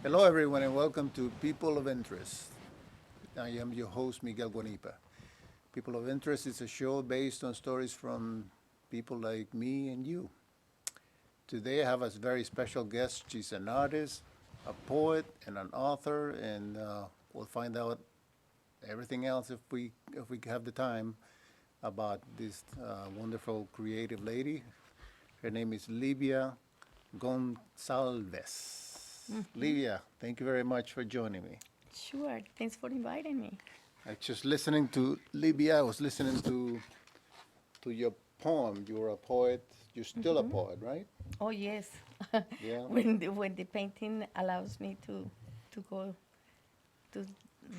Hello, everyone, and welcome to People of Interest. I am your host, Miguel Guanipa. People of Interest is a show based on stories from people like me and you. Today, I have a very special guest. She's an artist, a poet, and an author, and we'll find out everything else if we have the time about this wonderful creative lady. Her name is Libia Goncalves. Livia, thank you very much for joining me. Sure. Thanks for inviting me. I just listening to Libya. I was listening to your poem. You were a poet. You're still a poet, right? Oh yes, Yeah. when the painting allows me to go to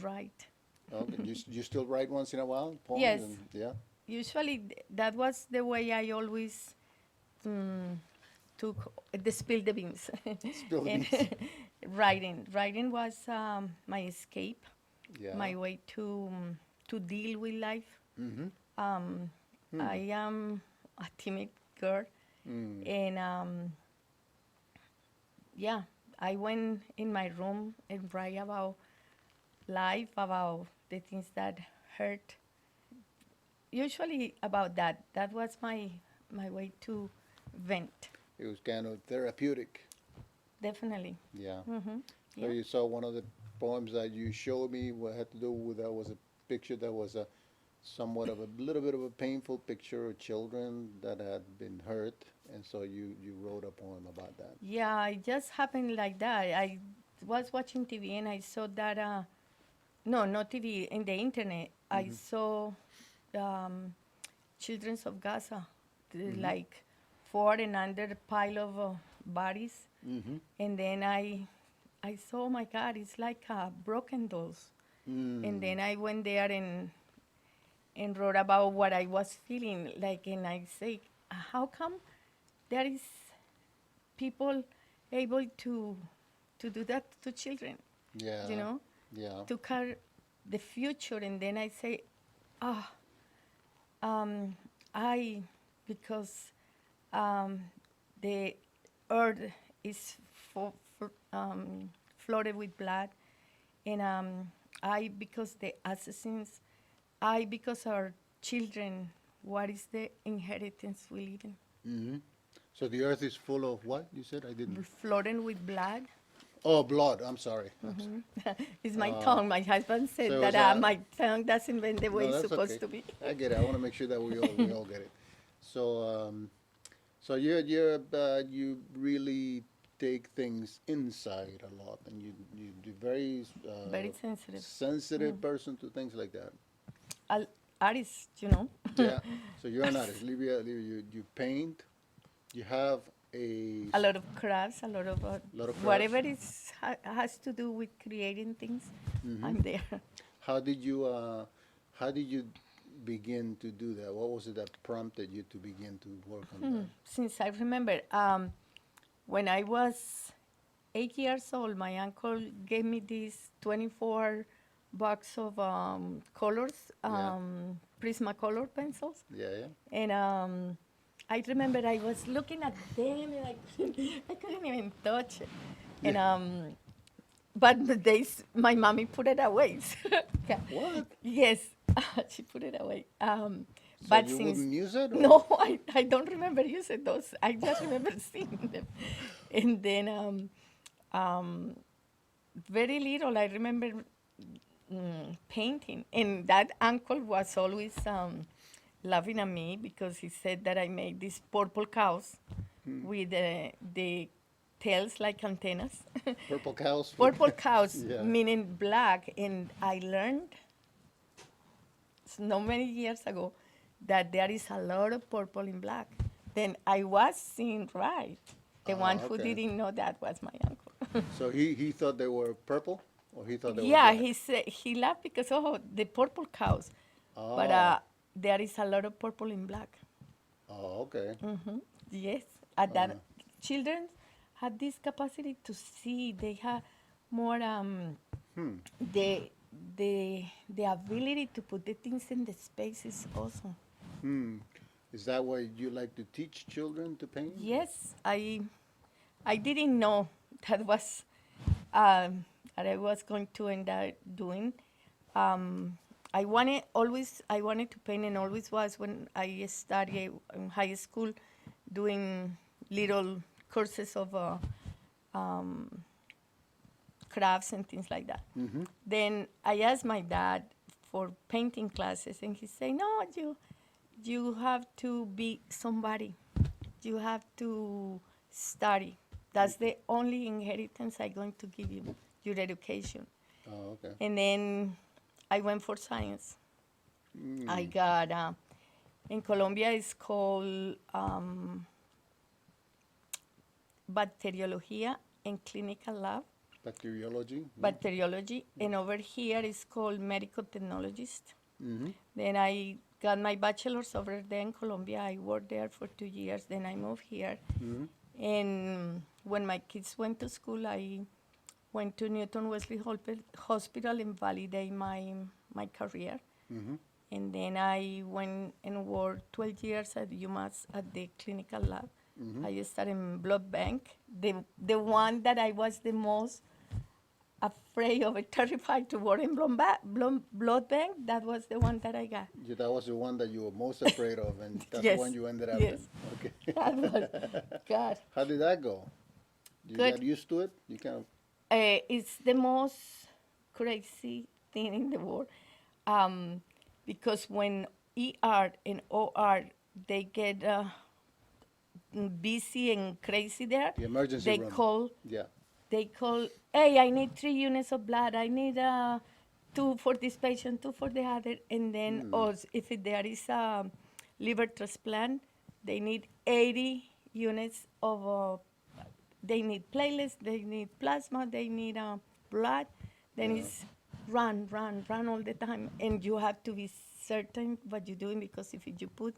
write. Okay. You still write once in a while poems Yes, and yeah. usually that was the way I always mm, took the spill the beans. Spill the And beans. writing was my escape, Yeah. my way to deal with life. Mm-hmm. Um, I am a timid girl, Mm. and yeah, I went in my room and write about life, about the things that hurt. Usually about that. That was my way to vent. It was kind of therapeutic. Definitely. Yeah. Hmm. So Yeah. you saw one of the poems that you showed me. What had to do with that was a picture that was a somewhat of a little bit of a painful picture of children that had been hurt, and so you wrote a poem about that. Yeah, it just happened like that. I was watching TV and I saw that no, not TV, in the internet. I Mm-hmm. saw um, children of Gaza, Mm-hmm. like four and under pile of bodies. Mm-hmm. And then I saw, oh my God, it's like broken dolls. And Mm. then I went there and wrote about what I was feeling like, and I say, how come there is people able to do that to children, you Yeah. know, Yeah. to care the future? And then I say, ah, um, I because um, the earth is flooded with blood, and I because the assassins, I because our children, what is the inheritance we live in? Mm-hmm. So the earth is full of what? You said I didn't. Flooded with blood. Oh, blood. I'm sorry. It's my Uh, tongue. My husband said so it that was a. my tongue doesn't bend the way No, it's that's supposed okay. to be. I get it. I want to make sure that we all get it. So so you really take things inside a lot, and you're very Very sensitive. sensitive person to things like that. Al- Artist, you know. Yeah. So you're an artist, Livia. You paint. You have A lot of crafts, a lot of lot of crafts. whatever has to do with creating things, Hmm. I'm there. How did you how did you begin to do that? What was it that prompted you to begin to work on that? Since I remember, when I was 8 years old, my uncle gave me these 24 box of colors, Yeah, Prismacolor pencils. yeah, yeah. And I remember I was looking at them and I couldn't even touch it. Yeah. And but the days my mommy put it away. Yeah. What? Yes, she put it away. So But you since wouldn't use it, or? no, I don't remember using those. I just remember seeing them. And then very little, I remember painting. And that uncle was always laughing at me because he said that I made these purple cows Hmm. with the tails like antennas. Purple cows? Purple cows, Yeah. meaning black. And I learned not many years ago that there is a lot of purple in black. Then I was seeing right. The one who Okay. didn't know that was my uncle. So he thought they were purple, or he thought they were Yeah, black? he said he laughed because oh the purple cows, but Oh, there is a lot of purple in black. oh, okay. Yes, at Uh, that children had this capacity to see. They have more hmm. the the ability to put the things in the spaces also. Hmm. Is that why you like to teach children to paint? Yes, I didn't know that was that I was going to end up doing. I wanted to paint, and always was when I studied in high school, doing little courses of crafts and things like that. Then I asked my dad for painting classes, and he said, "No, you have to be somebody. You have to study. That's the only inheritance I'm going to give you, your education." Oh, okay. And then I went for science. I got, in Colombia, it's called bacteriología and clinical lab, Bacteriology. bacteriology, and over here it's called medical technologist. Mm-hmm. Then I got my bachelor's over there in Colombia. I worked there for 2 years. Then I moved here. Mm-hmm. And when my kids went to school, I went to Newton Wesley Hospital and validate my career. Mm-hmm. And then I went and worked 12 years at UMass at the clinical lab. Mm-hmm. I started in blood bank. The one that I was the most afraid of and terrified to work in blood bank, that was the one that I got. Yeah, that was the one that you were most afraid of, and that's the Yes, one you ended up yes. in. Okay. That was, God. How did that go? You Good. got used to it? You kind of. It's the most crazy thing in the world, because when ER and OR they get busy and crazy there, The emergency they room. call Yeah. they call, "Hey, I need 3 units of blood. I need two for this patient, two for the other." And then, or if there is a liver transplant, they need 80 units of. They need platelets. They need plasma. They need blood. Then Yeah. it's run all the time, and you have to be certain what you're doing, because if you put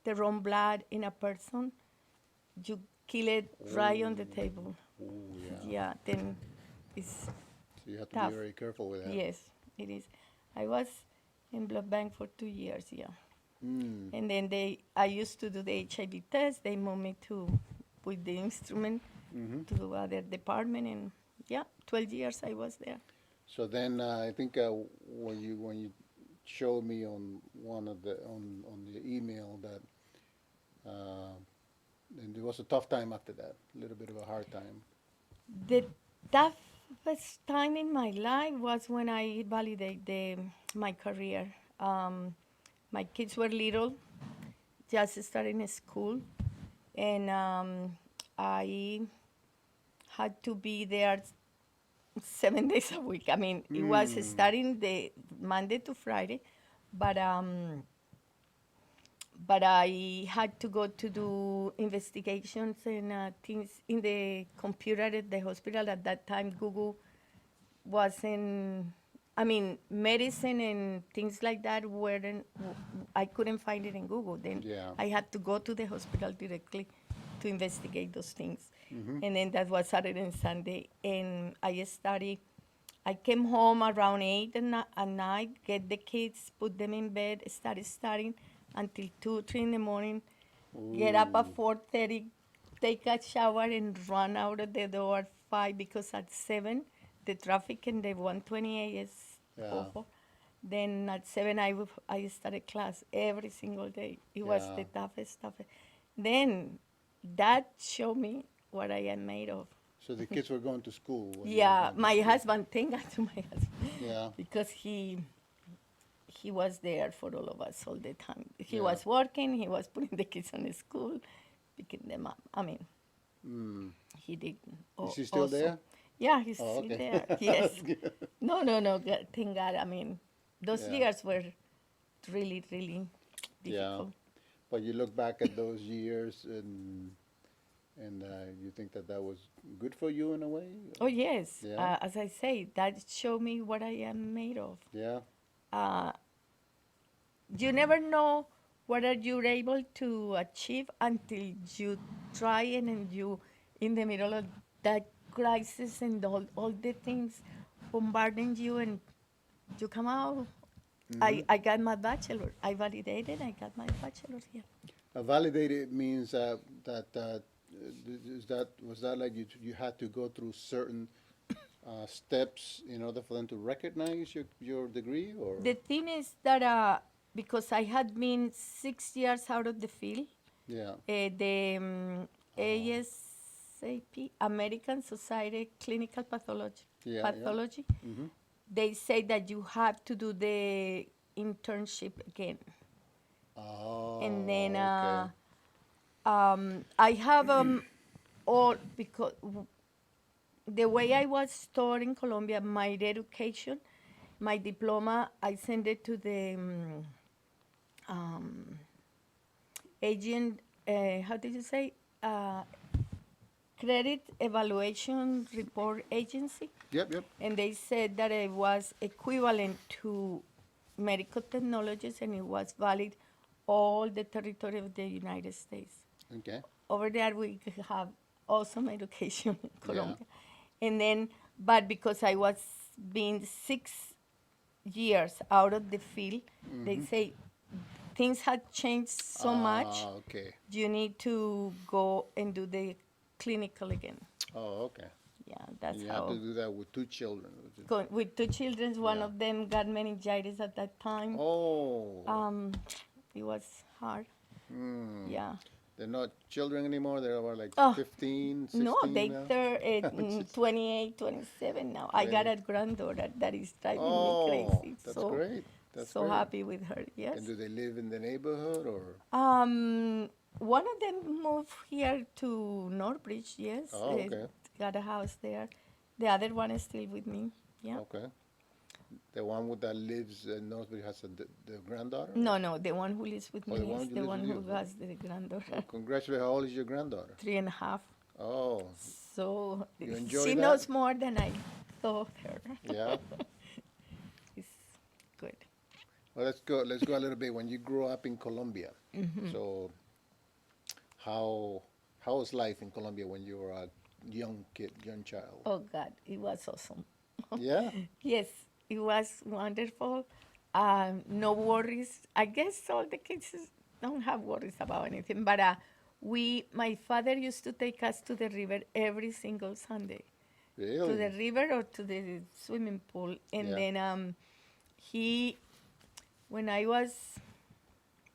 the wrong blood in a person, you kill it right on the table. Oh, yeah. Yeah, then it's So you have to tough. be very careful with that. Yes, it is. I was in blood bank for 2 years, yeah. Mm. And then I used to do the HIV test. They moved me to, with the instrument, Mm-hmm. to other department, and yeah, 12 years I was there. So then I think when you showed me on one of the on the email that and it was a tough time after that, a little bit of a hard time. The toughest time in my life was when I validated my career. My kids were little, just starting school, and I had to be there 7 days a week. I mean, it was starting the Monday to Friday, but I had to go to do investigations and things in the computer at the hospital. At that time, Google wasn't. I mean, medicine and things like that weren't. I couldn't find it in Google. Then Yeah. I had to go to the hospital directly to investigate those things. Mm-hmm. And then that was Saturday and Sunday, and I studied. I came home around 8 at night, get the kids, put them in bed, start studying until 2, 3 in the morning, get up at 4:30, take a shower, and run out of the door at 5, because at 7, the traffic in the 128 is Yeah. awful. Then at 7, I started class every single day. It was Yeah. the toughest. Then that showed me what I am made of. So the kids were going to school. When you were Yeah, going to my school. husband, thank God to my husband, Yeah. because he was there for all of us all the time. He Yeah. was working, he was putting the kids on school, picking them up. I mean, Mm. he did. Is he still also. there? Yeah, he's Oh, still okay. there. Yes. No, thank God. I mean, those Yeah. years were really, really Yeah. difficult. But you look back at those years and you think that was good for you in a way? Oh, yes. Yeah. As I say, that showed me what I am made of. Yeah. You never know what are you able to achieve until you try it, and you in the middle of that crisis and all the things bombarding you, and you come out. I got my bachelor. I validated. I got my bachelor here. Validated means that was that like you had to go through certain steps in order for them to recognize your degree, or? The thing is that because I had been 6 years out of the field, Yeah. the ASAP, American Society of Clinical Pathology, Yeah, yeah. Mm-hmm. they say that you have to do the internship again. And then Oh, okay. I have all because the way I was taught in Colombia, my education, my diploma, I sent it to the agent, how did you say? Credit Evaluation Report Agency. Yep, yep. And they said that it was equivalent to medical technologies and it was valid all the territory of the United States. Okay. Over there we have awesome education in Yeah. Colombia. And then, but because I was being 6 years out of the field, they say things had changed so much, Ah, okay. you need to go and do the clinical again. Oh, okay. Yeah, that's You have how. to do that with 2 children. With 2 children, one Yeah. of them got meningitis at that time. Oh. It was hard. Hmm. Yeah. They're not children anymore. They're about like Oh, 15, 16 No, they now. they're 28, 27 now. I got 20. a granddaughter that is driving me Oh, crazy. that's great. That's So great. happy with her. Yes. And do they live in the neighborhood, or? One of them moved here to Northbridge. Yes. Oh, okay. Got a house there. The other one is still with me. Yeah. Okay. The one that lives in Northbridge has the granddaughter? No, the one who lives with Oh, me the one is who the lives one with who you. has the granddaughter. Well, congratulations. How old is your granddaughter? 3.5. Oh, So You enjoy she that? knows more than I thought her. yeah. It's good. Well, let's go a little bit. When you grew up in Colombia, so how was life in Colombia when you were a young kid, young child? Oh God, it was awesome. Yeah. Yes, it was wonderful. No worries. I guess all the kids don't have worries about anything. But my father used to take us to the river every single Sunday, to Really? the river or to the swimming pool. And Yeah. then he, when I was,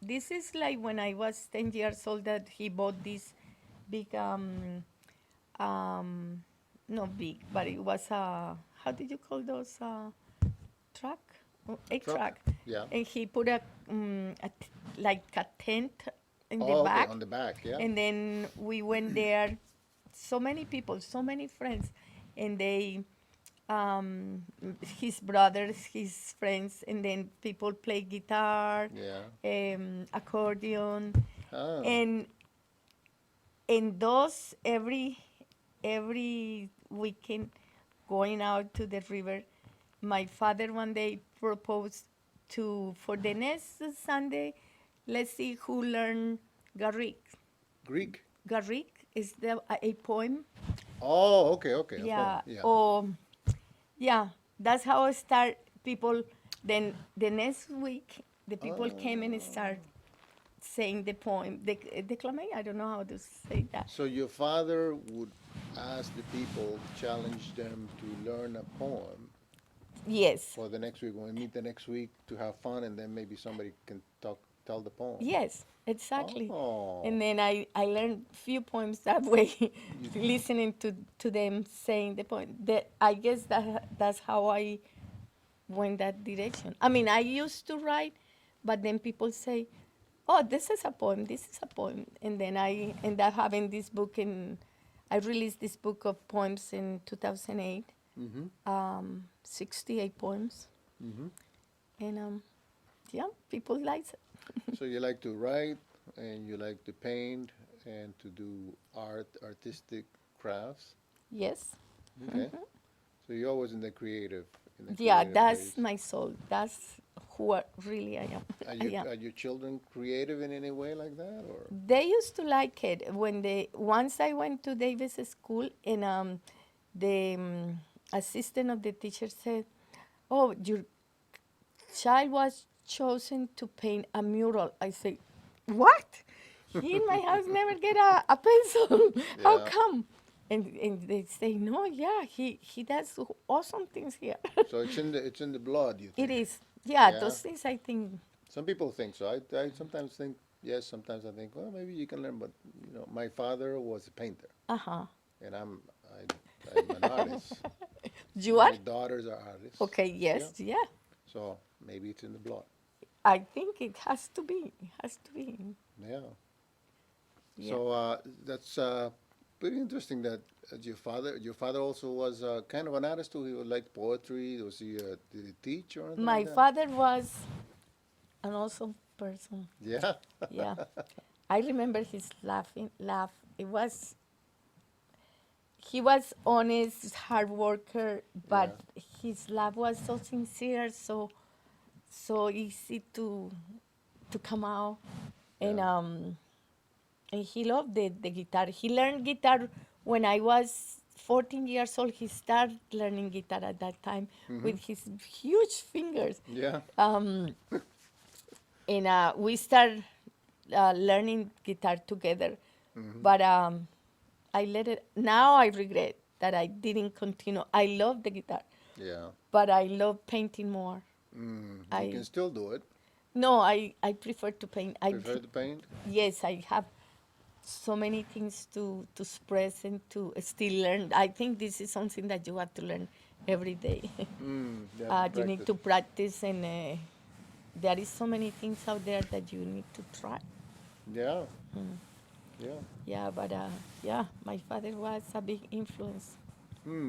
this is like when I was 10 years old that he bought this big, not big, but it was how did you call those, truck? A Truck? truck. Yeah. And he put like a tent in the Oh, okay, back. on the back, yeah. And then we went there, so many people, so many friends, and they, his brothers, his friends, and then people play guitar, Yeah. accordion, Ah. and those every weekend going out to the river. My father one day proposed for the next Sunday, let's see who learned Garrick. Greek? Garrick is a poem. Oh, okay, okay. a Yeah. poem, yeah. Or yeah, that's how I start. People. Then the next week, the people came and start saying the poem, declamation. I don't know how to say that. So your father would ask the people, challenge them to learn a poem Yes. for the next week. When we meet the next week to have fun, and then maybe somebody can tell the poem. Yes, exactly. Oh. And then I learned few poems that way, listening to them saying the poem. I guess that's how I went that direction. I mean, I used to write, but then people say, "Oh, this is a poem. This is a poem," and then I end up having this book, and I released this book of poems in 2008. 68 poems, and yeah, people like it. So you like to write, and you like to paint, and to do artistic crafts. Yes. Okay. So you're always in the creative. Yeah, creative that's phase. my soul. That's who really I am. Are your children creative in any way like that, or? They used to like it once I went to Davis School, and the assistant of the teacher said, "Oh, your child was chosen to paint a mural." I say, "What? He in my house never get a pencil. How Yeah. come?" and they say, no, yeah, he does awesome things here. So it's in the blood, you It think? is. Yeah, Yeah. those things I think. Some people think so. I sometimes think yes. Sometimes I think well maybe you can learn. But my father was a painter, Uh-huh. and I'm an artist. You are? My daughters are artists. Okay, Yeah. yes, yeah. So maybe it's in the blood. I think it has to be. It has to be. Yeah. Yeah. So that's pretty interesting that your father also was kind of an artist too. He would like poetry. Was he did he teach or anything like My that? father was an awesome person. Yeah. Yeah. I remember his laugh. It was he was honest, hard worker, Yeah. but his laugh was so sincere, so easy to come out. And Yeah. and he loved the guitar. He learned guitar when I was 14 years old. He started learning guitar at that time Hmm. with his huge fingers. Yeah. Um, and we started learning guitar together. Hmm. But I let it. Now I regret that I didn't continue. I love the guitar, Yeah. but I love painting more. You can I still do it. no, I prefer to paint. Prefer to paint. Yes, I have so many things to express and to still learn. I think this is something that you have to learn every day. You have to You need practice. to practice, and there is so many things out there that you need to try. Yeah. Yeah. Yeah, but yeah, my father was a big influence.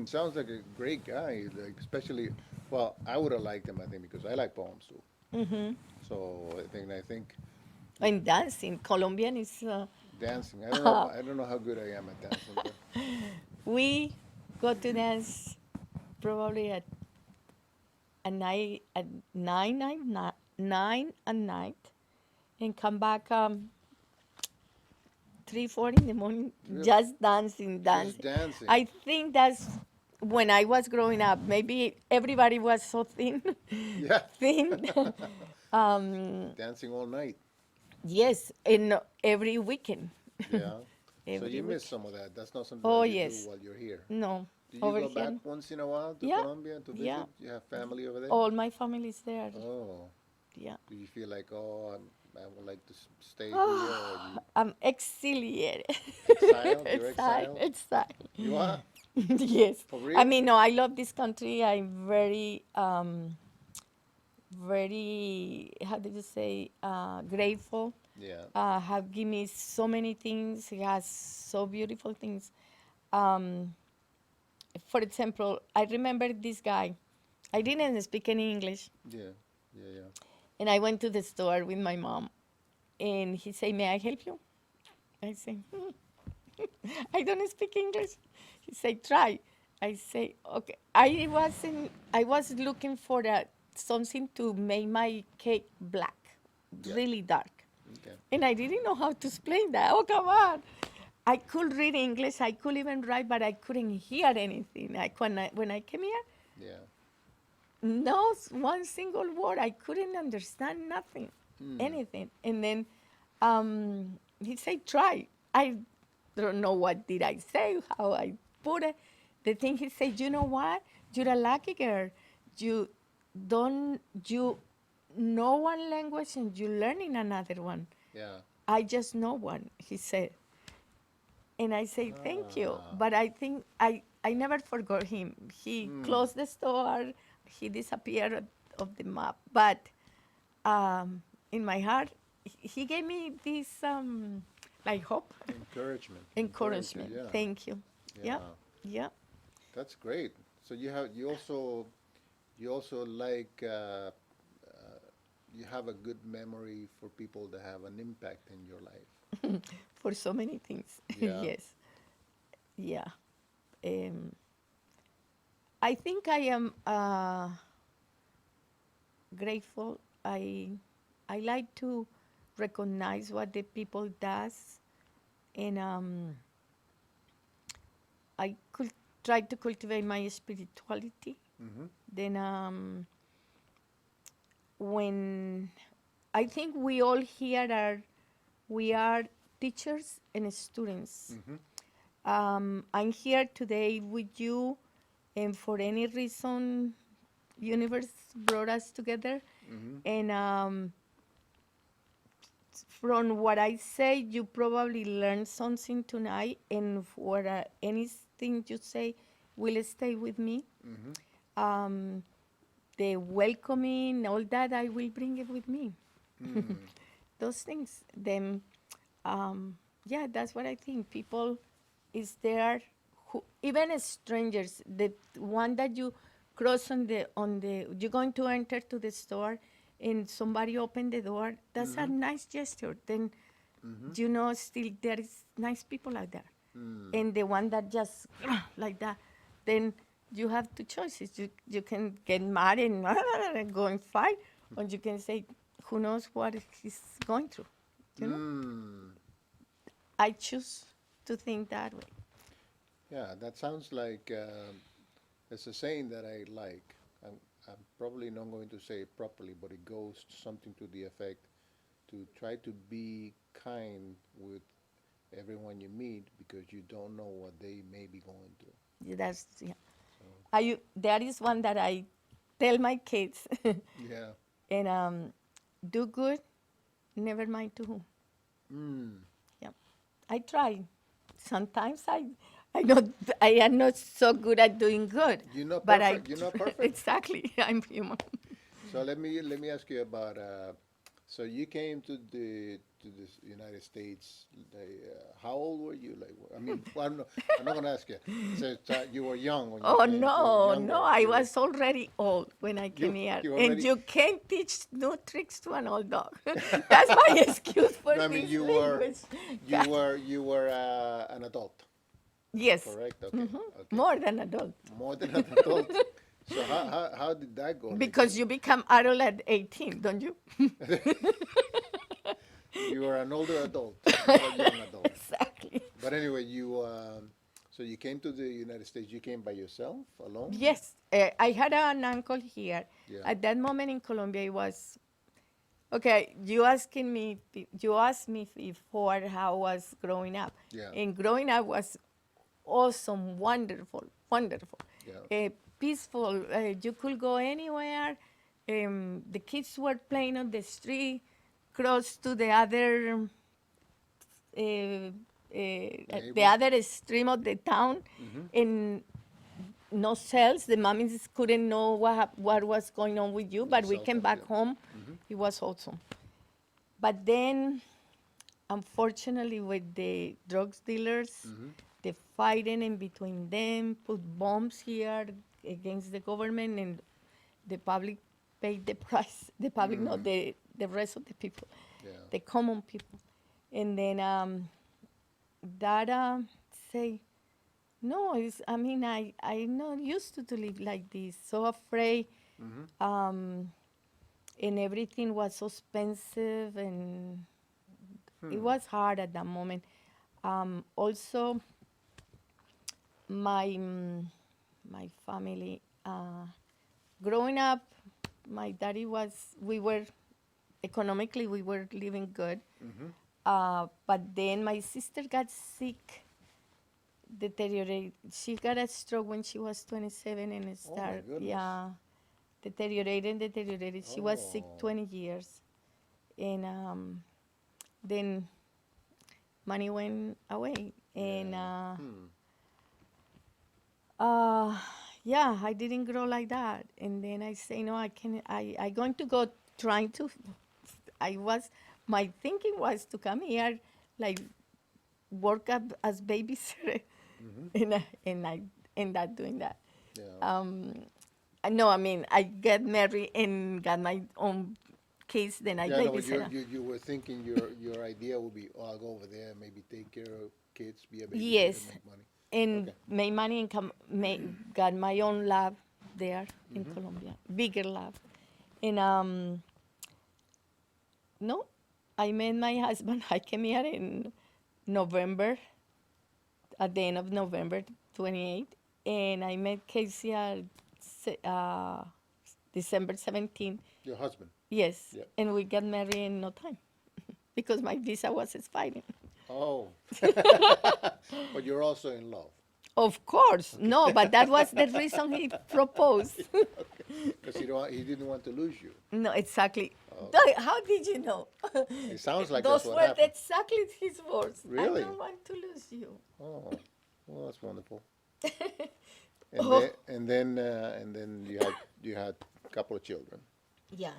Sounds like a great guy. Like especially, well, I would have liked him. I think because I like poems too. Hmm. So I think And dancing, Colombian is. dancing. I don't know how good I am at dancing, but We go to dance probably at nine at night, and come back 3, 4 in the morning, really, just dancing, just dancing. dancing. I think that's when I was growing up. Maybe everybody was so thin, Yeah. thin. um, Dancing all night. yes, and every weekend, Yeah. So every you miss week. some of that. That's not something Oh that you do yes, while you're here. no, Do you over go here, back once in a while to yeah, Colombia to yeah. visit? You have family over there? All my family is there. Oh, Yeah. do you feel like, oh, I would like to stay here, or Oh, you I'm exiliated. exiled? You're Exile, exiled? exile. You are? Yes. For I real? mean, no, I love this country. I'm very, how did you say, grateful. Yeah. Have given me so many things. It has so beautiful things. Um, for example, I remember this guy. I didn't speak any English, Yeah. Yeah. Yeah. and I went to the store with my mom, and he said, "May I help you?" I say, I don't speak English. He said, try. I say, okay. I was looking for something to make my cake black, Yeah. really dark. Okay. And I didn't know how to explain that. Oh, come on. I could read English, I could even write, but I couldn't hear anything. When I came here, Yeah. no one single word. I couldn't understand nothing, Hmm. anything. And then he said, try. I don't know what did I say, how I put it. The thing he said, you know what? You're a lucky girl. You you know one language and you're learning another one. Yeah. I just know one, he said. And I say, thank you. Ah. But I never forgot him. He Hmm. closed the store, he disappeared of the map. But in my heart, he gave me this like hope, Encouragement. Encourage you. encouragement. Yeah. Thank you. Yeah, Yeah. yeah. That's great. So you also like you have a good memory for people that have an impact in your life. For so many things. Yeah. Yes, yeah. Um, I think I am grateful. I like to recognize what the people does, and I could try to cultivate my spirituality. Mm-hmm. Then when I think we all here we are teachers and students, Mm-hmm. I'm here today with you, and for any reason, universe brought us together. Mm-hmm. And from what I say, you probably learned something tonight, and for anything you say will stay with me. Mm-hmm. Um, the welcoming, all that, I will bring it with me. Mm. Those things. Then, yeah, that's what I think. People is there, who, even as strangers, the one that you cross on the, you're going to enter to the store, and somebody open the door. That's a Mm-hmm. nice gesture. Then, Mm-hmm. you know, still there is nice people out there, Mm. and the one that just like that, then you have two choices. You can get mad and go and fight, or you can say, who knows what he's going through. You know, Mm. I choose to think that way. Yeah, that sounds like it's a saying that I like. I'm probably not going to say it properly, but it goes something to the effect to try to be kind with everyone you meet because you don't know what they may be going through. Yeah, that's yeah. So, There is one that I tell my kids, yeah. and do good, never mind to whom. Mm. Yeah, I try. Sometimes I not, I am not so good at doing good, You're not but I perfect. You're not perfect. exactly. I'm human. So let me ask you about. So you came to the United States. How old were you? Like, I mean, well, I'm not gonna ask you. So you were young when you Oh came to no, no, younger. I You were was already old when I came here, you and already. you can't teach new tricks to an old dog. That's my excuse for No, I mean this language. God. you were an adult, Yes, correct? Okay, okay, more than adult. more than an adult. So how did that go? Like Because you become adult at 18, don't you? you were an older adult, not a young adult. Exactly. But anyway, so you came to the United States. You came by yourself, alone? Yes, I had an uncle here. Yeah, At that moment in Colombia, it was okay. You asked me before how I was growing up, yeah, and growing up was awesome, wonderful, wonderful, yeah. peaceful. You could go anywhere. The kids were playing on the street, close to uh, the Neighbor. other extreme of the town, Mm-hmm. and no cells. The mummies couldn't know what was going on with you, No but we cell came phones. back Yeah. home. Mm-hmm. It was awesome. But then, unfortunately, with the drugs dealers, Mm-hmm. the fighting in between them, put bombs here against the government, and the public paid the price. The public, not Mm. the rest of the people, Yeah. the common people. And then that say, no, I mean, I'm not used to live like this, so afraid, Mm-hmm. um, and everything was so expensive, and it Hmm. was hard at that moment. Also, my my family, growing up, my daddy was, we were economically we were living good, Mm-hmm. but then my sister got sick, deteriorated. She got a stroke when she was 27, and it Oh my started, goodness. yeah, deteriorated. She was sick Oh. 20 years, and then money went away, and Yeah. Hmm. uh, yeah, I didn't grow like that. And then I say, no, I can. I going to go trying to. I was, my thinking was to come here, like work up as babysitter, Mm-hmm. and I end up doing that. Yeah. Um, no, I mean, I get married and got my own kids, then I Yeah. No, but babysit. you were thinking your idea would be, oh, I'll go over there, maybe take care of kids, be a babysitter, Yes, make money. and Okay. made money and got my own lab there in Mm-hmm. Colombia, bigger lab. And no, I met my husband. I came here in November, at the end of November 28th, and I met Casey at December 17th. Your husband. Yes, Yeah. and we got married in no time because my visa was expiring. Oh. But you're also in love. Of course, no, but that was the reason he proposed. Because he didn't want to lose you. No, exactly. How did you know? It sounds like that's Those what were happened. exactly his words. I Really? don't want to lose you. Oh, well, that's wonderful. Oh, And then you had a couple of children. yeah,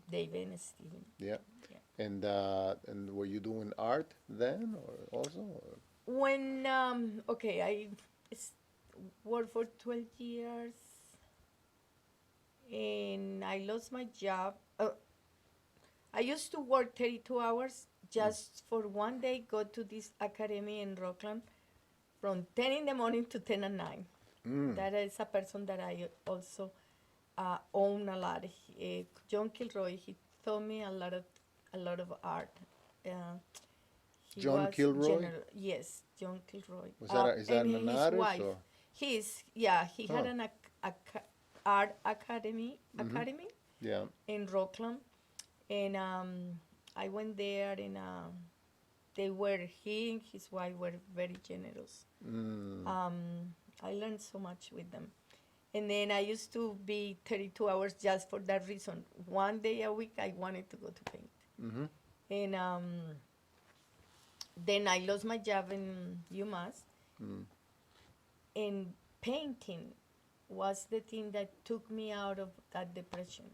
David and Steven. Yeah. Yeah. And were you doing art then, or also? Or? When, okay, s- worked for 12 years and I lost my job. I used to work 32 hours just for one day, go to this academy in Rockland from 10 in the morning to 10 at night. Mm. That is a person that I also own a lot. John Kilroy, he taught me a lot of art. Uh, he John was Kilroy? yes, John Kilroy. Is that And an his artist wife. or? He had Huh. art academy Yeah. in Rockland, and I went there, and he and his wife were very generous. Mm. I learned so much with them. And then I used to be 32 hours just for that reason. One day a week, I wanted to go to paint. Mm-hmm. And then I lost my job in UMass. Mm. And painting was the thing that took me out of that depression.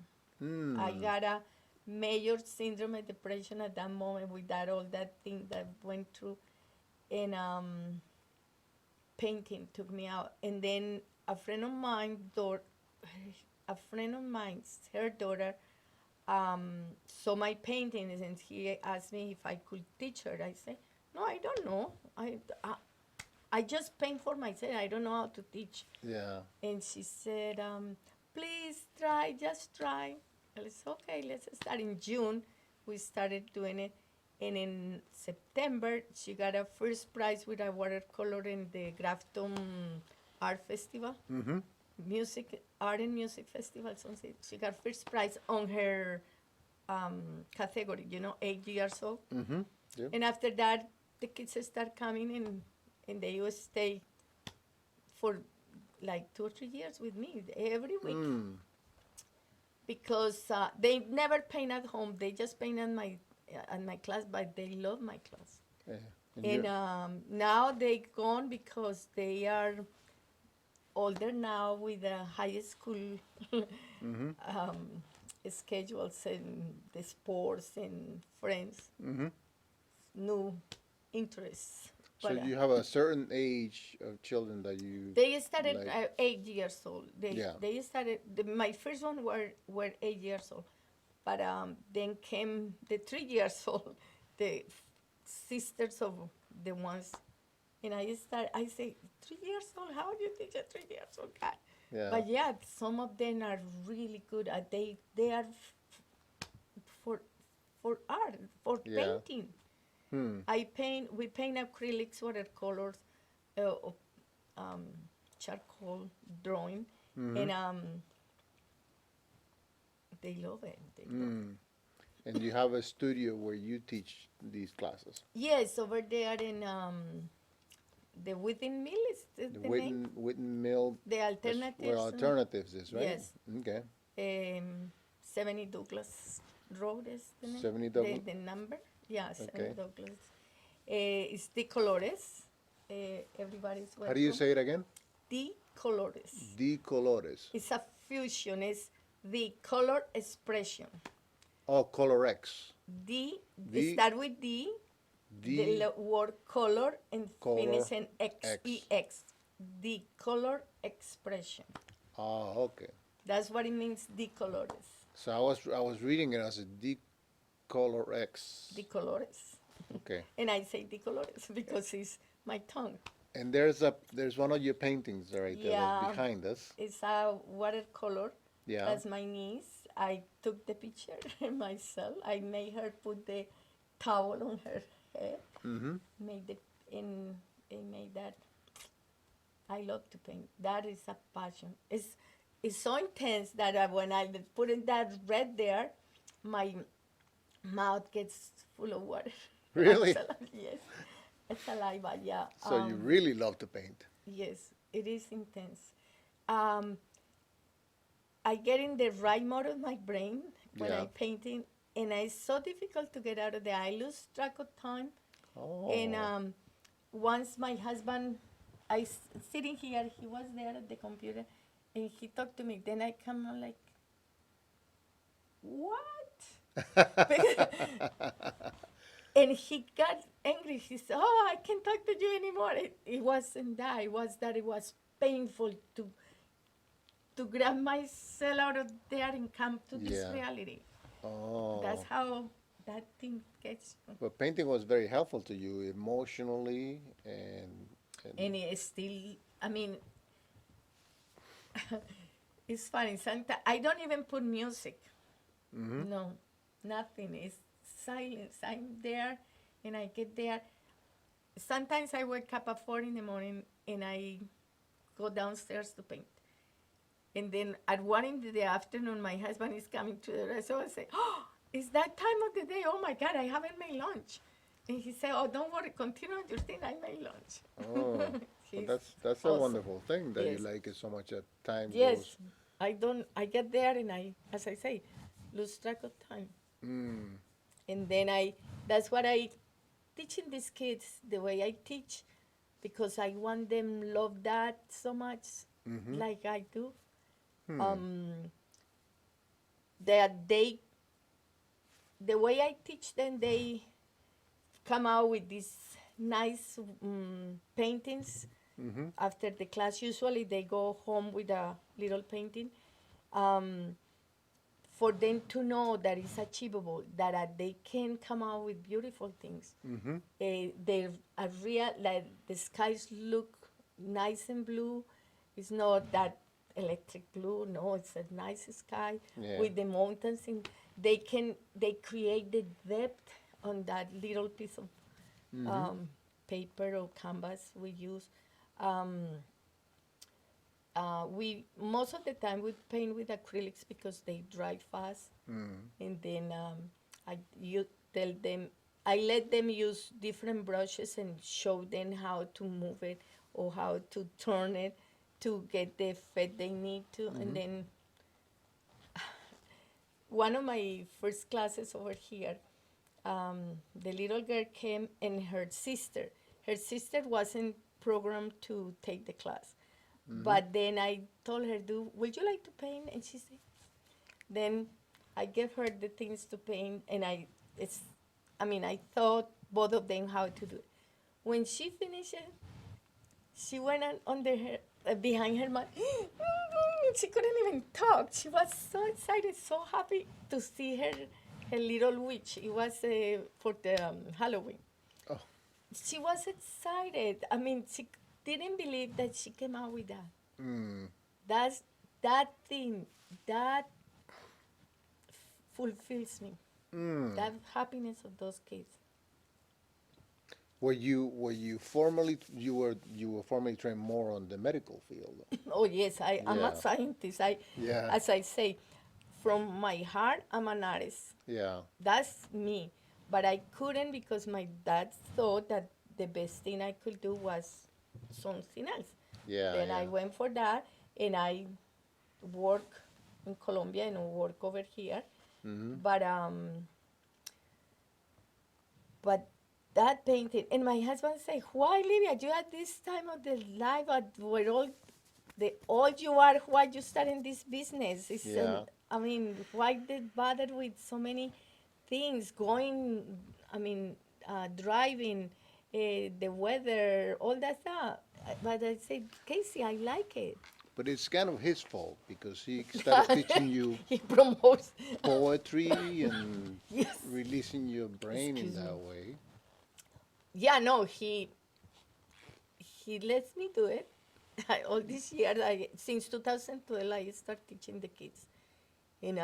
I Mm. got a major syndrome of depression at that moment with all that thing that went through. And painting took me out. And then a friend of mine, her daughter, saw my paintings and he asked me if I could teach her. I said, no, I don't know. I just paint for myself. I don't know how to teach. Yeah. And she said, please try, just try. I said, okay, let's start. In June, we started doing it. And in September, she got a first prize with a watercolor in the Grafton Art Festival, Mm-hmm. Art and Music Festival. So she got first prize on her category, 8 years old. Mm-hmm. Yep. And after that, the kids start coming and they will stay for like 2 or 3 years with me every week. Mm. Because they never paint at home. They just paint at my class, but they love my class. Yeah. And now they gone because they are older now with a high school Mm-hmm. schedules and the sports and friends, Mm-hmm. new interests. So But you have a certain age of children that you they started like. 8 years old. Yeah. They started. My first one were 8 years old, but then came the 3 years old, the sisters of the ones, and I say 3 years old. How do you teach a 3 years old guy? Yeah. But yeah, some of them are really good at they are for art, for Yeah. painting. Hmm. We paint acrylics, watercolors, of, um, charcoal drawing, Mm-hmm. and they love it. They love it. Mm. And you have a studio where you teach these classes. Yes, over there in the Within Mill is the name. Witten Mill. The That's alternatives. where alternatives is, right? Yes. Okay. 70 Douglas Road is the name. 70 Douglas? The number. Yeah, 70 Okay. Douglas. It's De Colores. Everybody's welcome. How do you say it again? De Colores. De Colores. It's a fusion. It's the color expression. Oh, Colorex. It start with D, the word color, and Color, finish in X, X. E-X. The color expression. Ah, okay. That's what it means, de colores. So I was reading it as a De Colorex. De colores. Okay. And I say de colores because it's my tongue. And there's one of your paintings right there that's Yeah. behind us. It's a watercolor. Yeah. That's my niece. I took the picture myself. I made her put the towel on her head. Mm-hmm. Made that. I love to paint. That is a passion. It's so intense that when I put in that red there, my mouth gets full of water. Really? Yes. it's alive, yeah. So you really love to paint. Yes, it is intense. Um, I get in the right mode of my brain when Yeah. I painting, and it's so difficult to get out of there. I lose track of time, and Oh. once my husband, sitting here, he was there at the computer, and he talked to me. Then I come on like, what? And he got angry. He said, "Oh, I can't talk to you anymore." It wasn't that. It was that it was painful to grab myself out of there and come to this Yeah. reality. That's Oh. how that thing gets you. But painting was very helpful to you emotionally and And it's still, I mean, it's funny. Sometimes I don't even put music. No, nothing. It's silence. I'm there and I get there. Sometimes I wake up at 4 in the morning and I go downstairs to paint. And then at 1 in the afternoon, my husband is coming to the restaurant and say, "Oh, it's that time of the day. Oh my God, I haven't made lunch." And he said, "Oh, don't worry, continue on your thing. I made oh. lunch." Well, He's that's a awesome. wonderful thing that you Yes. like it so much that time Yes. goes. I don't, I get there and as I say, lose track of time. Mm. And then that's what I teaching these kids the way I teach because I want them love that so much Mm-hmm. like I do. Hmm. Um, that they the way I teach them, they come out with these nice paintings Mm-hmm. after the class. Usually, they go home with a little painting um, for them to know that it's achievable, that they can come out with beautiful things. Mm-hmm. They are real, like the skies look nice and blue. It's not that electric blue. No, it's a nice sky Yeah. with the mountains. They create the depth on that little piece of Mm-hmm. um, paper or canvas we use. Um, we most of the time we paint with acrylics because they dry fast, Mm. and then you tell them I let them use different brushes and show them how to move it or how to turn it to get the effect they need to, and Mm-hmm. then one of my first classes over here, the little girl came and her sister. Her sister wasn't programmed to take the class. Mm-hmm. But then I told her, would you like to paint? And she said, then I gave her the things to paint and I thought both of them how to do it. When she finished it, she went on under her, behind her mom. She couldn't even talk. She was so excited, so happy to see her little witch. It was for the Halloween. Oh. She was excited. I mean, she didn't believe that she came out with that. Mm. That's that thing that fulfills me. Mm. That happiness of those kids. Were you formally trained more on the medical field? Oh yes, I'm a Yeah. scientist. Yeah. As I say, from my heart, I'm an artist. Yeah. That's me. But I couldn't because my dad thought that the best thing I could do was something else. Yeah. Then I Yeah. went for that and I work in Colombia and work over here. Mm-hmm. But but that painting and my husband said, "Why, Livia? You at this time of the life, where all the old you are, why you starting this business? Yeah. I mean, why did bother with so many things going? I mean, driving, the weather, all that stuff." But I said, "Casey, I like it." But it's kind of his fault because he started teaching you He promotes. poetry and Yes. releasing your brain in Excuse me. that way. Yeah, no, he lets me do it. All these years, since 2012, I start teaching the kids in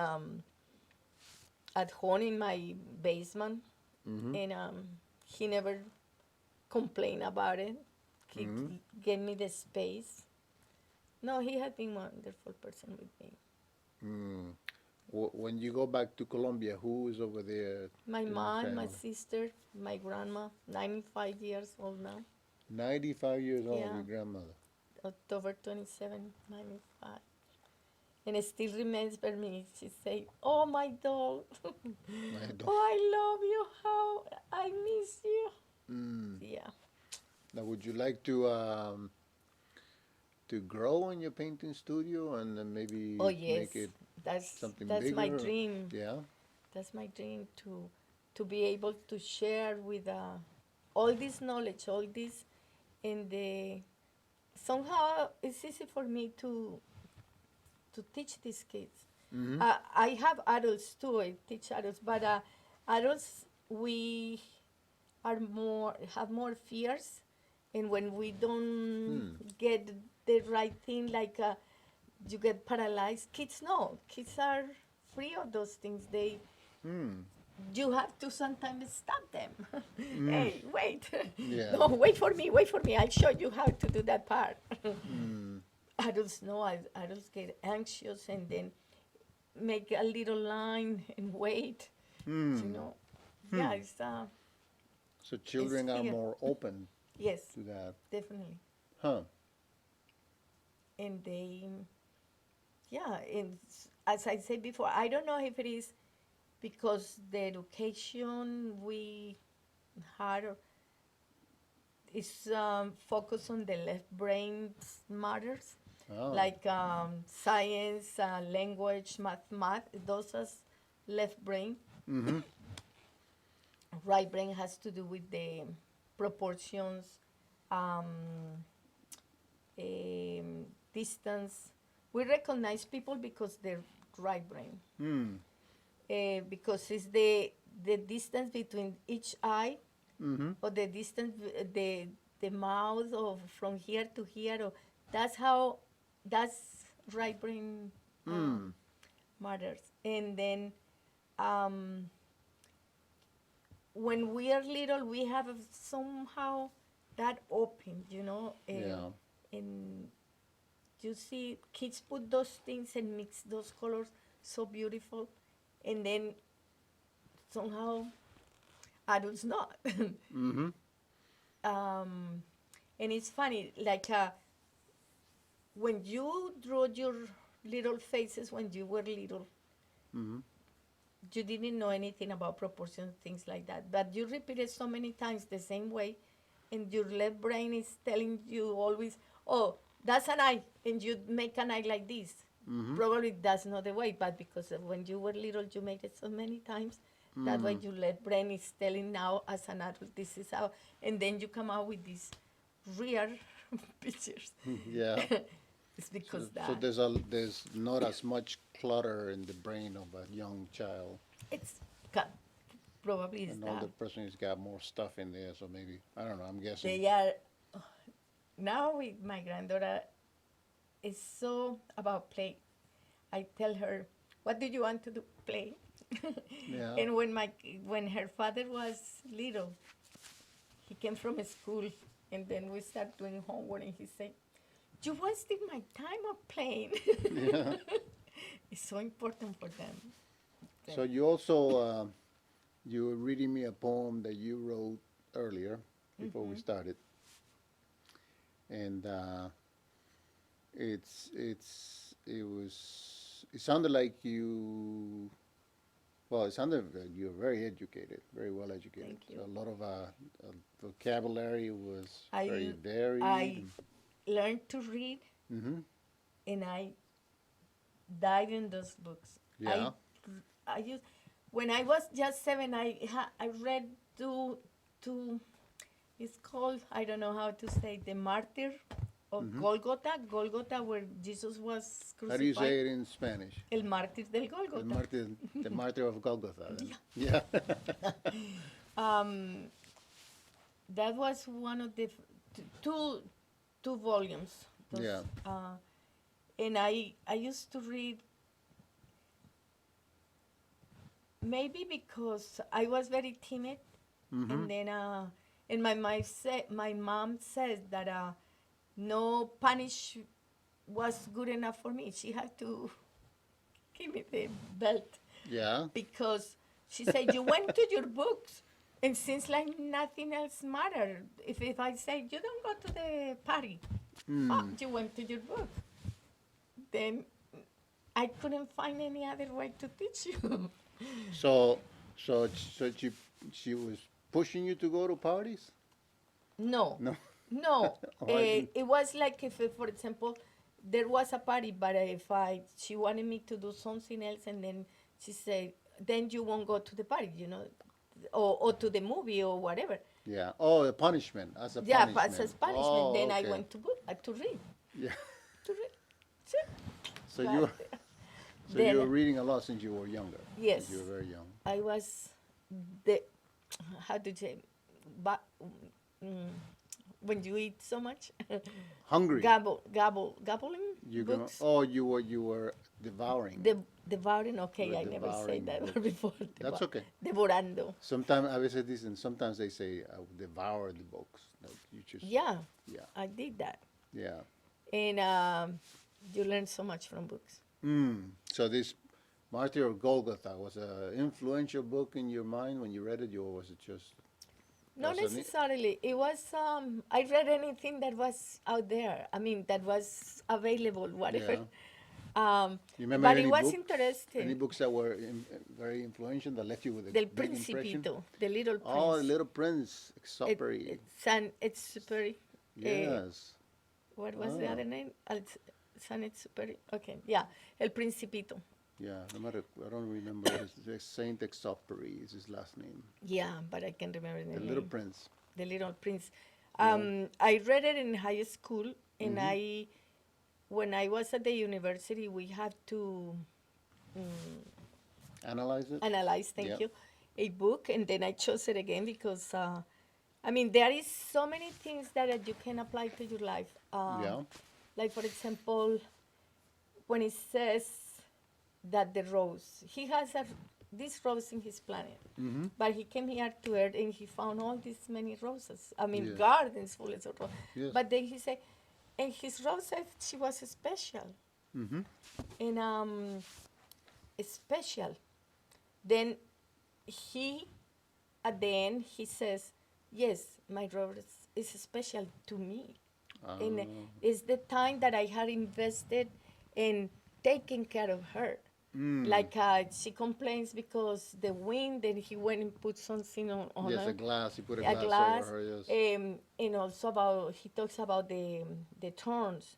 at home in my basement, Mm-hmm. and he never complained about it. He Mm-hmm. gave me the space. No, he has been a wonderful person with me. Mm. When you go back to Colombia, who is over there My in the mom, my family? sister, my grandma, 95 years old now. 95 years old, Yeah, your grandmother. October 27, 95. And it still remembers me. She say, "Oh, my doll. I don't. Oh, I love you. How I miss you." Mm. Yeah. Now, would you like to grow in your painting studio and then Oh, maybe yes. make it That's something that's my bigger? dream. Yeah. That's my dream to be able to share with all this knowledge, all this, and somehow it's easy for me to teach these kids. Mm-hmm. I have adults too. I teach adults, but adults we are more have more fears, and when we don't Hmm. get the right thing, like you get paralyzed. Kids no, kids are free of those things. They Hmm. you have to sometimes stop them. Mm. Hey, wait. Yeah. No, wait for me, wait for me. I'll show you how to do that part. Mm. Adults know, adults get anxious and then make a little line and wait. You Hmm. know, yeah, Hmm. So it's children are fear. more open Yes, to that. definitely. Huh. And they, yeah, and as I said before, I don't know if it is because the education we had is focused on the left brain matters, Oh. like science, language, math, those as left brain. Mm-hmm. Right brain has to do with the proportions, um, distance. We recognize people because they're right brain, Hmm. because it's the distance between each eye, Mm-hmm. or the distance, the mouth, or from here to here, or that's how that's right brain Hmm. matters. And then um, when we are little, we have somehow that open, Yeah. and you see kids put those things and mix those colors so beautiful, and then somehow adults not. Mm-hmm. um, and it's funny, like when you draw your little faces when you were little, Mm-hmm. you didn't know anything about proportions, things like that. But you repeat it so many times the same way, and your left brain is telling you always, "Oh, that's an eye," and you make an eye like this. Mm-hmm. Probably that's not the way, but because of when you were little, you made it so many times. That way, Mm. your left brain is telling now as an adult, this is how, and then you come out with these real pictures. Yeah. It's So, because so that there's not as much clutter in the brain of a young child. it's ca- probably is An older that person has got more stuff in there, so maybe I don't know. I'm guessing. they are now with my granddaughter. It's so about play. I tell her, "What do you want to do? Play." Yeah. And when her father was little, he came from school, and then we start doing homework, and he said, "You wasted my time of playing." Yeah. It's so important for them. So you also you were reading me a poem that you wrote earlier before we Mm-hmm. started, and it sounded like you. Well, it sounded like you were very educated, very well educated. Thank So you. a lot of vocabulary was very I varied. I learned to read, Mm-hmm. and I dive in those books. Yeah. I used when I was just 7. I read two. It's called, I don't know how to say, the martyr of Mm-hmm. Golgotha, where Jesus was How do you crucified. say it in Spanish? El mártir del Golgotha. The martyr of Golgotha. Then. Yeah. Um, that was one of the two volumes. Yeah. Those, and I used to read, maybe because I was very timid, Mm-hmm. and then and my mom says that no punish was good enough for me. She had to give me the belt Yeah. because she said, you went to your books. And since like nothing else mattered, if I say, you don't go to the party, oh, you went to your book, then I couldn't find any other way to teach you. So, so she was pushing you to go to parties? No, No. no. Oh, I didn't. It was like if, for example, there was a party, but if she wanted me to do something else, and then she said, then you won't go to the party, or to the movie or whatever. Yeah. Oh, a punishment as a Yeah, but as punishment. punishment, Oh, then I okay. went to read, Yeah. to read. So, So but you so you were then, reading a lot since you were younger. yes, Since you were very young. I was the, how to say, but mm, when you eat so much, Hungry. gobbling You go. books. Oh, you were devouring. Devouring, You okay, were I never said devouring that word books. before. That's okay. Devorando. Sometimes I veces dicen. Sometimes they say I would devour the books. Like you just. Yeah, Yeah. I did that. Yeah. And you learn so much from books. So this Martyr of Golgotha was an influential book in your mind when you read it, or was it just? Not Was it necessarily. It was, I read anything that was out there. I mean, that was available, whatever. Yeah. Um, You remember but any it was books? interesting. Any books that were very influential that left you with a Del big impression? Principito, the Little Prince. Oh, the Little Prince, Exupery. Saint-Exupéry. Yes. What was the Ah. other name? Saint-Exupéry. Okay, yeah, El Principito. Yeah, no matter, I don't remember. It's Saint Exupery is his last name. Yeah, but I can remember the The name. Little Prince. The Little Prince. Yeah. I read it in high school, and when I was at the university, we had to Analyze it. analyze, thank Yeah. you, a book, and then I chose it again because, I mean, there is so many things that you can apply to your life. Yeah. Like, for example, when it says that the rose, he has this rose in his planet, but he came here to Earth and he found all these many roses. I mean, Yes. gardens full of roses. Yes. But then he said, and his rose said she was special. And special. Then he, at the end, he says, yes, my rose is special to me. And it's the time that I had invested in taking care of her. Like she complains because the wind, and he went and put something on Yes, her. a glass. He put a A glass, glass. over her. Yes. And also he talks about the thorns.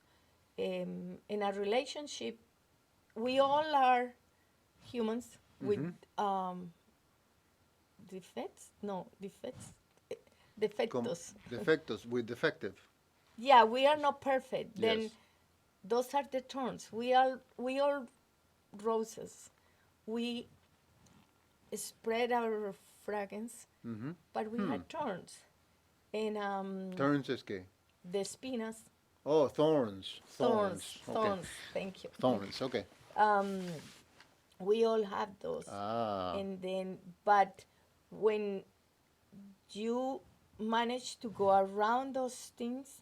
In a relationship, we all are humans with defects. No, defects. Defectos. Defectos with defective. Yeah, we are not perfect. Then Yes. those are the thorns. We all roses. We spread our fragrance, but we had thorns. And Thorns es que. the espinas, Oh, thorns. thorns, Okay. thorns. Thank you. Thorns. Okay. We all have those. Ah. And then, but when you manage to go around those things,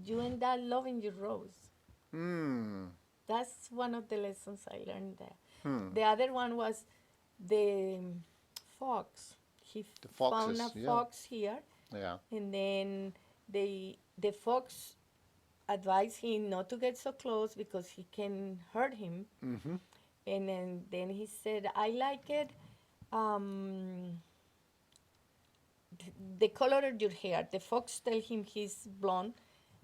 you end up loving your rose. That's one of the lessons I learned there. The other one was the fox. He The found foxes, a yeah. fox here, Yeah. and then the fox advised him not to get so close because he can hurt him. And then he said, I like it. The color of your hair. The fox tell him he's blonde.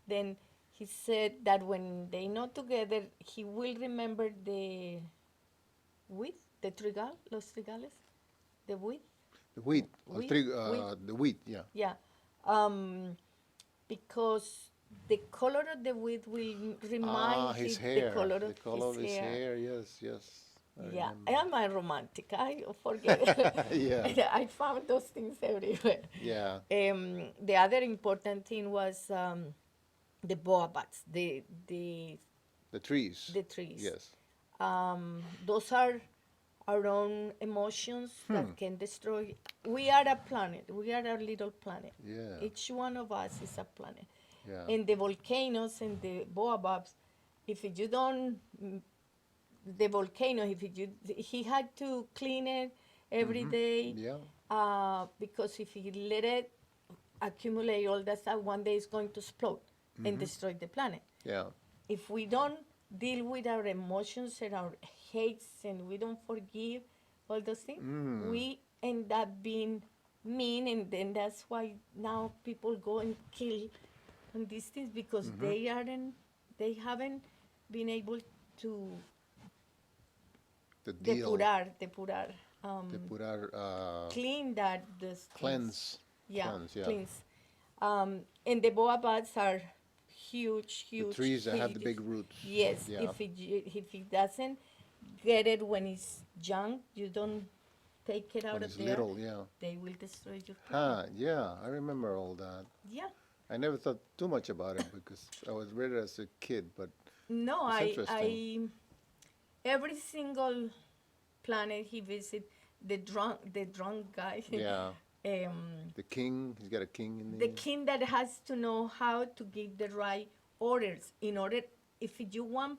Then he said that when they not together, he will remember the wheat, the trigal, los trigales, the wheat. The wheat. Wheat, The wheat. Yeah. Yeah, because the color of the wheat will remind His him hair. the color of his hair. Yes. Yes. I Yeah, remember. am I romantic? I forget. Yeah. I found those things everywhere. Yeah. The other important thing was the baobabs, the The trees. trees. Yes. Those are our own emotions that can destroy. We are a planet. We are a little planet. Yeah. Each one of us is a planet. Yeah. And the volcanoes and the baobabs, if you don't the volcano. He had to clean it every day, Yeah. because if he let it accumulate all that stuff, one day it's going to explode and destroy the planet. Yeah. If we don't deal with our emotions and our hates and we don't forgive all those things, we end up being mean, and then that's why now people go and kill on these things because they haven't been able to The deal. depurar, Depurar, clean that those things. cleanse. Yeah, Cleanse, yeah. cleanse. And the boabas are huge, The huge. trees that have the huge. big roots. Yes, Yeah. if it doesn't get it when it's young, you don't take it out When of it's there. little, yeah. They will destroy your Huh, plant. yeah, I remember all that. Yeah. I never thought too much about it because I was read it as a kid, but No, it's interesting. every single planet he visit, the drunk guy, Yeah. um, The king, he's got a king in the there. king that has to know how to give the right orders. In order, if you want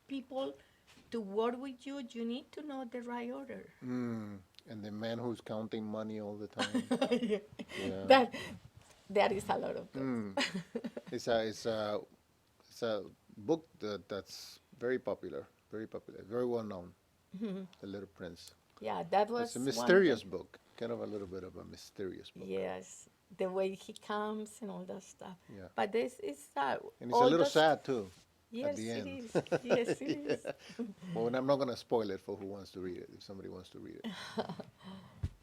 people to work with you, you need to know the right order. And the man who's counting money all the time. Yeah. That there is a lot of those. It's a book that's very popular, very well known. The Little Prince. Yeah, that was It's a one mysterious book, kind of a little bit of a mysterious book. Yes, the way he comes and all that stuff. Yeah. But this is And it's a all little those. sad too. Yes, the it end. is. Yes, it is. Well, and I'm not going to spoil it for who wants to read it, if somebody wants to read it.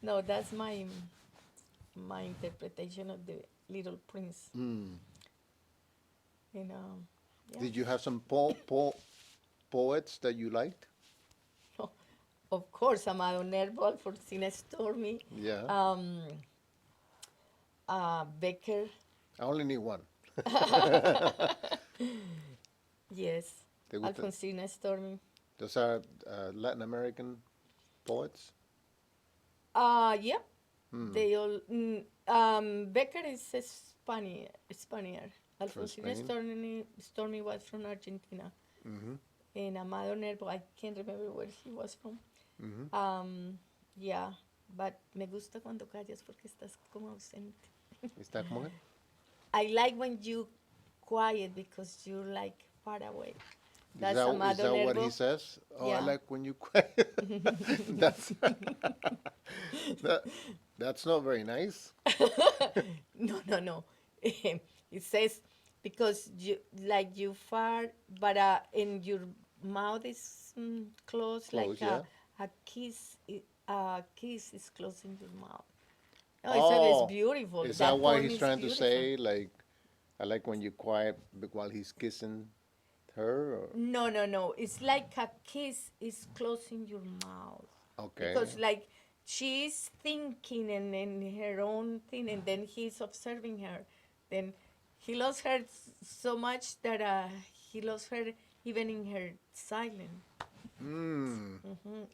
No, that's my interpretation of the Little Prince. You know, yeah. Did you have some poets that you liked? Of course, Amado Nervo, Alfonsina Stormy, Yeah. Becker. I only need one. Yes, ¿Te gusta? Alfonsina Stormy. Those are Latin American poets? Yeah. They all. Becker is a Spaniard. Alfonsina Spain? Stormy was from Argentina. And Amado Nervo, I can't remember where he was from. Yeah, but me gusta cuando callas porque estás como ausente. ¿Está como él? I like when you quiet because you're like far away. That's Is Amado that what Nervo. he says? Oh, Yeah. I like when you quiet. that's that's not very nice. No. It says because you fart, but and your mouth is closed, like Closed, yeah. a kiss. A kiss is closing your mouth. Oh, it's beautiful. Is that why poem he's is trying to beautiful. say, like, I like when you quiet while he's kissing her? Or? No. It's like a kiss is closing your mouth. Okay. Because like she's thinking and in her own thing, and then he's observing her. Then he loves her so much that he loves her even in her silence.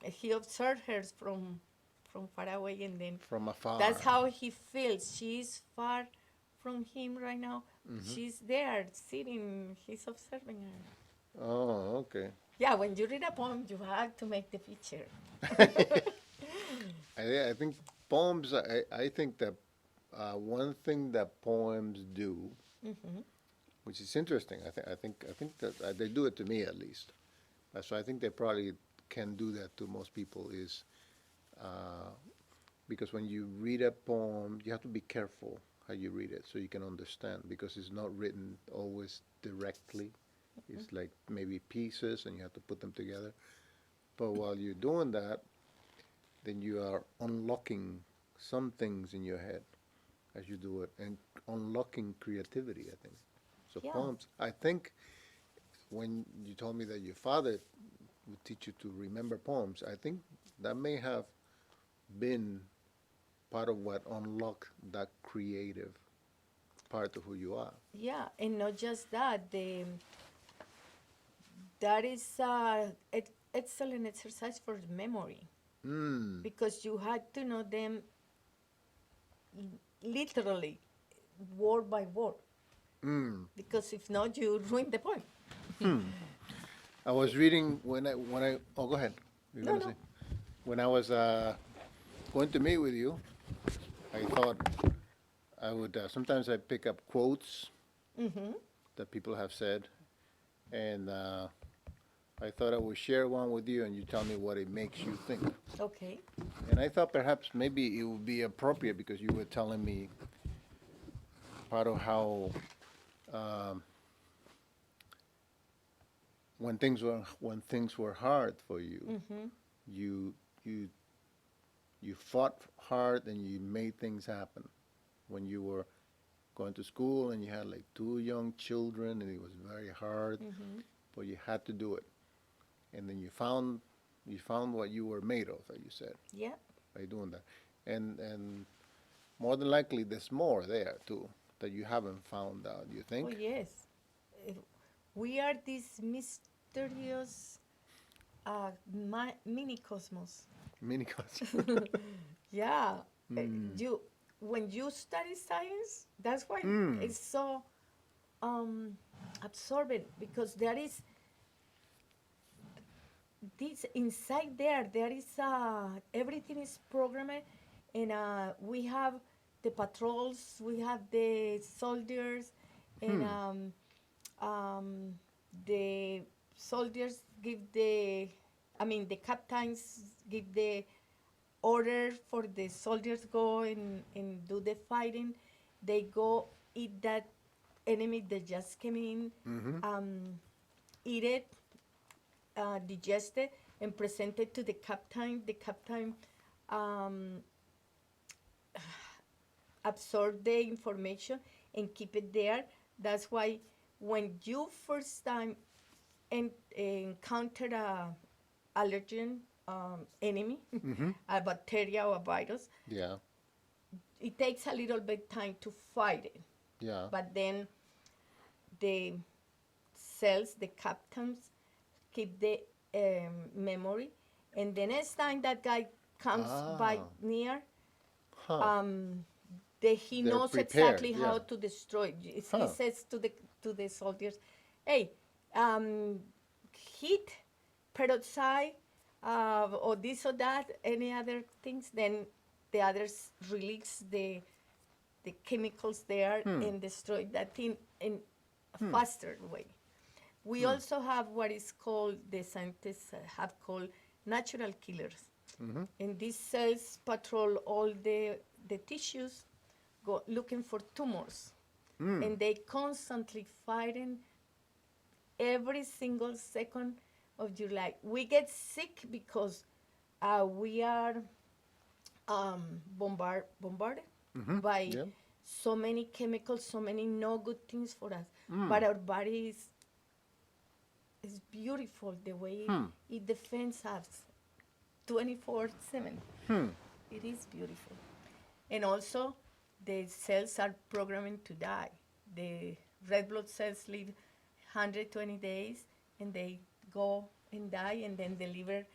He observed her from far away, and then From afar. that's how he feels. She's far from him right now. She's there sitting. He's observing her. Oh, okay. Yeah, when you read a poem, you have to make the picture. I think poems. I think that one thing that poems do, which is interesting. I think that they do it to me at least. So I think they probably can do that to most people. Is because when you read a poem, you have to be careful how you read it so you can understand, because it's not written always directly. It's like maybe pieces and you have to put them together. But while you're doing that, then you are unlocking some things in your head as you do it, and unlocking creativity, I think. So Yeah. poems, I think when you told me that your father would teach you to remember poems, I think that may have been part of what unlocked that creative part of who you are. Yeah, and not just that. That is excellent exercise for the memory, because you had to know them literally, word by word. Because if not, you ruin the poem. I was reading oh, go ahead. You're No, gonna no. say. When I was going to meet with you, I thought I would, sometimes I pick up quotes Mm-hmm. that people have said, and I thought I would share one with you, and you tell me what it makes you think. Okay. And I thought perhaps maybe it would be appropriate because you were telling me part of how um, when things were hard for you, Mm-hmm. you you you fought hard and you made things happen. When you were going to school and you had like two young children and it was very hard, Mm-hmm. but you had to do it. And then you found what you were made of, as you said, Yeah. by doing that. And more than likely there's more there too that you haven't found out, you Oh, think? yes. Uh, We are this mysterious mini cosmos. Mini cons. Yeah. Uh, Mm. you when you study science, that's why Mm. it's so um, absorbent because there is this inside there. There is everything is programmed, and we have the patrols, we have the soldiers, and Hmm. um, the soldiers give the, I mean, the captains give the order for the soldiers go and do the fighting. They go eat that enemy that just came in, Mm-hmm. um, eat it, digest it, and present it to the captain. The captain um, absorb the information and keep it there. That's why when you first time encounter a allergen enemy, Mm-hmm. a bacteria or a virus, Yeah. it takes a little bit time to fight it. Yeah. But then the cells, the captains, keep the memory, and the next time that guy comes by Ah. near, Huh. um, he They're knows prepared. exactly Yeah. how to destroy. He Huh. says to the soldiers, "Hey, um, heat, peroxide, or this or that, any other things." Then the others release the chemicals there Hmm. and destroy that thing in a Hmm. faster way. We Hmm. also have what is called, the scientists have called natural killers. Mm-hmm. And these cells patrol all the tissues, go looking for tumors. Hmm. And they constantly fighting every single second of your life. We get sick because we are bombarded Mm-hmm. by Yeah. so many chemicals, so many no good things for us. Hmm. But our body is beautiful the way Hmm. it defends us 24/7. Hmm. It is beautiful. And also, the cells are programmed to die. The red blood cells live 120 days and they go and die, and then the liver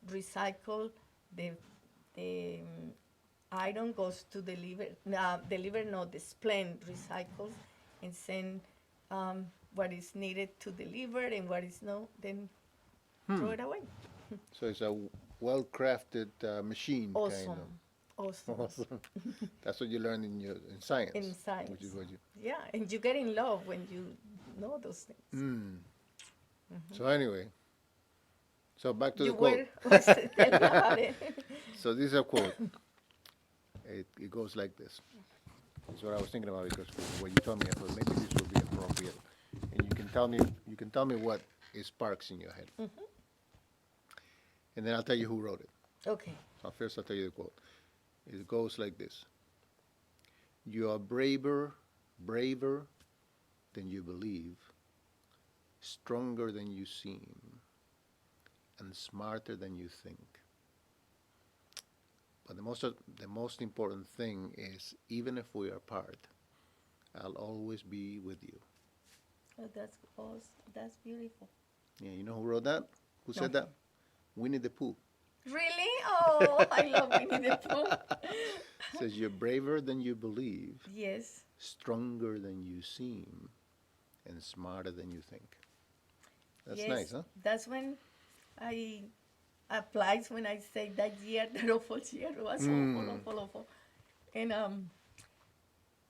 recycle the, the iron goes to the liver. The liver, no, the spleen recycles and send what is needed to the liver, and what is no, then throw Hmm. it away. So it's a well-crafted machine, kind Awesome. of. Awesome. Awesome. That's what you learn in In science, which is science. what you. Yeah, and you get in love when you know those things. Hmm. So anyway, so back to the You quote. were, was tell me about it. So this is a quote. It goes like this. That's what I was thinking about because when you told me, I thought maybe this would be appropriate, and you can tell me what it sparks in your head, and then I'll tell you who wrote it. Okay. So first I'll tell you the quote. It goes like this: "You are braver than you believe, stronger than you seem, and smarter than you think. But the most important thing is, even if we are apart, I'll always be with you." Oh, that's awesome. That's beautiful. Yeah, you know who wrote that? Who No. said that? Winnie the Pooh. Really? Oh, I love Winnie the Pooh. Says you're braver than you believe, Yes. stronger than you seem, and smarter than you think. That's Yes, nice, huh? that's when I applied, when I say that year, the awful year was awful. And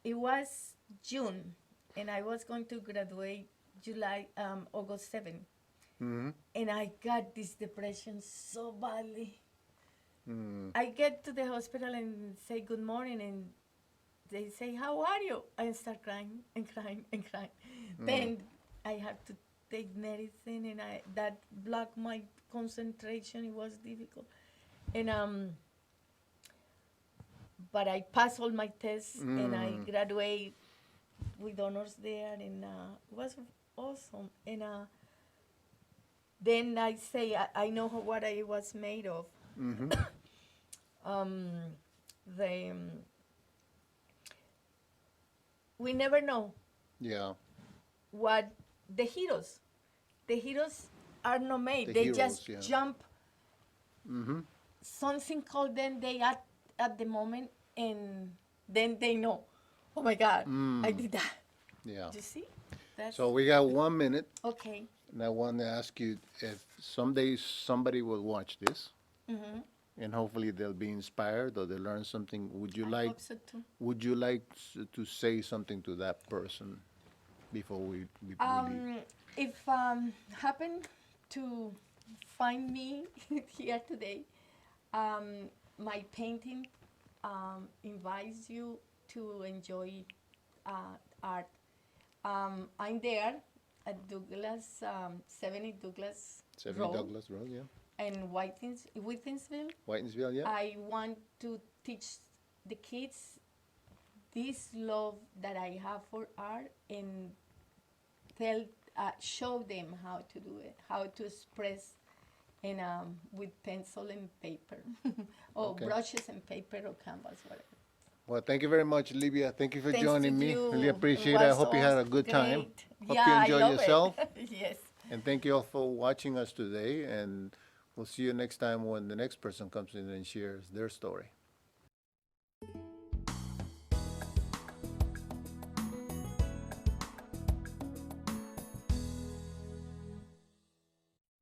it was June, and I was going to graduate August 7th. And I got this depression so badly. I get to the hospital and say good morning, and they say, "How are you?" I start crying and crying and crying. Then I have to take medicine, and that blocked my concentration. It was difficult, and but I passed all my tests, and I graduate with honors there, and it was awesome. And then I say, I know what I was made of. um, the We never know Yeah. what the heroes. The heroes are not made. The They heroes, just yeah. jump. Something called them. They at the moment, and then they know. Oh my God, I did that. Yeah. You see? That's So we got 1 minute, okay. and I want to ask you if someday somebody will watch this, and hopefully they'll be inspired or they'll learn something. I hope so too. Would you like to say something to that person before we leave? If happen to find me here today, my painting invites you to enjoy art. I'm there at Douglas, 70 Douglas 70 Road Douglas Road, yeah. in Whitinsville. Whitensville, yeah. I want to teach the kids this love that I have for art, and show them how to do it, how to express, and with pencil and paper, or Okay. brushes and paper or canvas, whatever. Well, thank you very much, Libia. Thank you for Thanks joining to me. you. Really appreciate It it. I was hope you had a all good time. great. Hope Yeah, you I enjoyed love yourself. it. Yes. And thank you all for watching us today. And we'll see you next time when the next person comes in and shares their story.